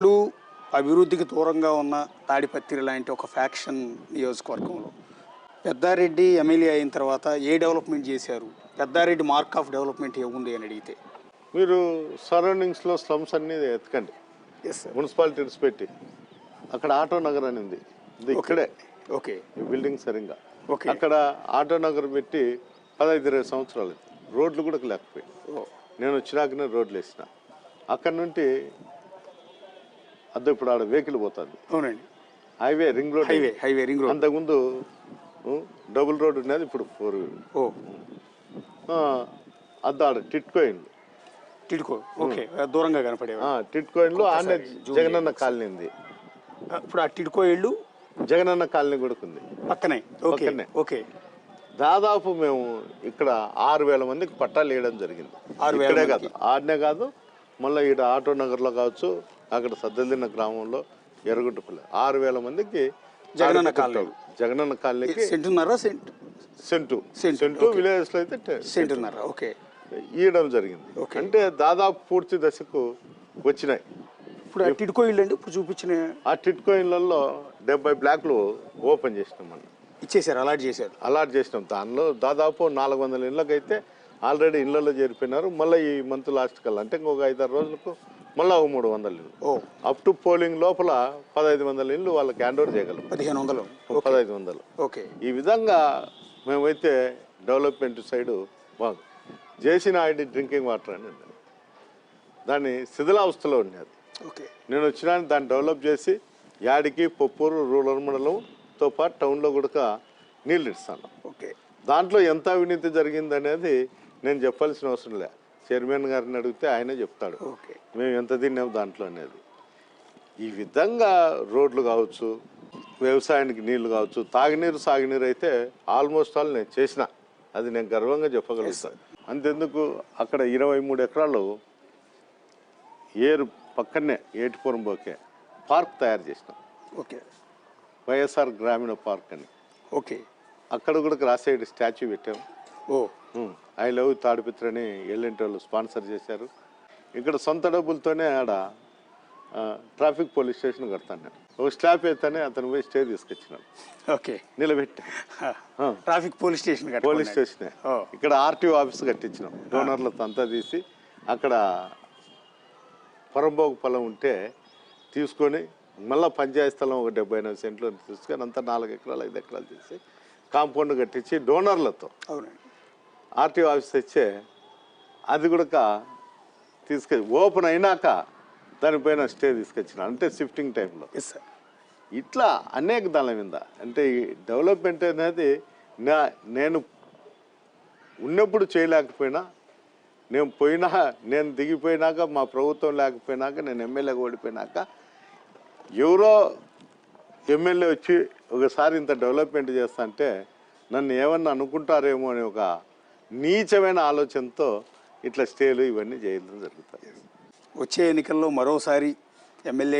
ఇప్పుడు అభివృద్ధికి దూరంగా ఉన్న తాడిపత్రి లాంటి ఒక ఫ్యాక్షన్ నియోజకవర్గంలో పెద్దారెడ్డి ఎమ్మెల్యే అయిన తర్వాత ఏ డెవలప్మెంట్ చేశారు? పెద్దారెడ్డి మార్క్ ఆఫ్ డెవలప్మెంట్ ఏముంది అని అడిగితే మీరు సరౌండింగ్స్లో స్లమ్స్ అన్ని ఎతకండి. Yes sir. మున్సిపాలిటీస్ పెట్టి అక్కడ ఆటో నగర్ అని ఉంది, ఇది ఇక్కడే ఓకే ఈ బిల్డింగ్ సరిగ్గా ఓకే అక్కడ ఆటో నగర్ పెట్టి 15-20 సంవత్సరాలు రోడ్లు కూడా లేకపోయాయి. నేను వచ్చినాకనే రోడ్లు వేసిన. అక్కడ నుండి అద్దె ఇప్పుడు ఆడ వెహికల్ పోతుంది. అవునండి. Highway ring road, highway ring road. అంతకుముందు డబుల్ రోడ్ ఉన్నది, ఇప్పుడు 4 ఓ ఆడ టిట్కోయిన్లు. టిడ్కో ఓకే దూరంగా కనపడేవి. టిట్కోయిన్లు ఆనే జగనన్న కాలనీ ఉంది. ఇప్పుడు ఆ టిడ్కో ఇళ్ళు జగనన్న కాలనీ కూడా ఉంది పక్కనే. ఓకే పక్కనే. ఓకే దాదాపు మేము ఇక్కడ 6,000 మందికి పట్టాలు వేయడం జరిగింది. 6,000 ఇక్కడే కాదు, ఆడనే కాదు, మళ్ళీ ఇక్కడ ఆటో నగర్లో కావచ్చు, అక్కడ సద్దెల్దిన్న గ్రామంలో ఎర్రగుంటపల్లి 6,000 మందికి జగనన్న కాలనీ. జగనన్న కాలనీకి సెంటున్నారా? సెంటు విలేజెస్ లో అయితే సెంటున్నారా? ఓకే ఇవ్వడం జరిగింది. అంటే దాదాపు పూర్తి దశకు వచ్చినాయి. ఇప్పుడు ఆ టిడ్కో ఇల్లు అండి ఇప్పుడు చూపించిన ఆ టిట్కో ఇళ్లలో 70 బ్లాక్లు ఓపెన్ చేసినాం మనం. ఇచ్చేసారు, అలాట్ చేసినాం. దానిలో దాదాపు 400 ఇళ్ళకైతే ఆల్రెడీ ఇళ్లలో చేరిపోయినారు. మళ్ళీ ఈ మంత్ లాస్ట్ కల్లా అంటే ఇంకొక 5-6 రోజులకు మళ్ళీ 300 ఇళ్ళు అప్ టు పోలింగ్ లోపల 1,500 ఇళ్ళు వాళ్ళకి హ్యాండ్ ఓవర్ చేయగలం. 1,500. ఓకే. ఈ విధంగా మేమైతే డెవలప్మెంట్ సైడు బాగా చేసిన ఐడి డ్రింకింగ్ వాటర్ అని దాన్ని శిథిలావస్థలో ఉండేది. ఓకే. నేను వచ్చినా దాన్ని డెవలప్ చేసి యాడికి పొప్పూరు రూరల్ మండలంతో పాటు టౌన్లో కూడా నీళ్ళు ఇస్తాను. ఓకే. దాంట్లో ఎంత అవినీతి జరిగింది అనేది నేను చెప్పాల్సిన అవసరం లే. చైర్మన్ గారిని అడిగితే ఆయనే చెప్తాడు మేము ఎంత తిన్నాము దాంట్లో అనేది. ఈ విధంగా రోడ్లు కావచ్చు, వ్యవసాయానికి నీళ్లు కావచ్చు, తాగునీరు సాగునీరు అయితే ఆల్మోస్ట్ ఆల్ నేను చేసిన, అది నేను గర్వంగా చెప్పగలుగుతాను. అంతెందుకు అక్కడ 23 ఎకరాలు ఏరు పక్కనే ఏటిపురం పోకే పార్క్ తయారు చేసినాం. ఓకే. వైఎస్ఆర్ గ్రామీణ పార్క్ అని. ఓకే. అక్కడ కూడా రాసేటి స్టాచ్యూ పెట్టాము. ఐ లవ్ తాడిపత్రి అని ఎల్ఎన్టీ వాళ్ళు స్పాన్సర్ చేశారు. ఇక్కడ సొంత డబ్బులతోనే ఆడ ట్రాఫిక్ పోలీస్ స్టేషన్ కడతాను నేను. ఒక స్టాప్ అయితేనే అతను పోయి స్టే తీసుకొచ్చినాడు. ఓకే. నిలబెట్టి ట్రాఫిక్ పోలీస్ స్టేషన్ ఇక్కడ ఆర్టీఓ ఆఫీస్ కట్టించినాం. డోనర్లతో అంతా తీసి అక్కడ పొరంబోగు పొలం ఉంటే తీసుకొని మళ్ళీ పంచాయతీ స్థలం ఒక 78 సెంట్లు తీసుకొని అంతా 4 ఎకరాలు 5 ఎకరాలు తీసి కాంపౌండ్ కట్టించి డోనర్లతో ఆర్టీఓ ఆఫీస్ తెచ్చే అది కూడా తీసుకొచ్చి ఓపెన్ అయినాక దానిపైన స్టే తీసుకొచ్చిన, అంటే షిఫ్టింగ్ టైంలో. ఇట్లా అనేక దాని మీద అంటే ఈ డెవలప్మెంట్ అనేది నేను ఉన్నప్పుడు చేయలేకపోయినా, నేను దిగిపోయినాక, మా ప్రభుత్వం లేకపోయినాక, నేను ఎమ్మెల్యేగా ఓడిపోయినాక ఎవరో ఎమ్మెల్యే వచ్చి ఒకసారి ఇంత డెవలప్మెంట్ చేస్తా అంటే నన్ను ఏమన్నా అనుకుంటారేమో అని ఒక నీచమైన ఆలోచనతో ఇట్లా స్టేలు ఇవన్నీ చేయడం జరుగుతాయి. వచ్చే ఎన్నికల్లో మరోసారి ఎమ్మెల్యే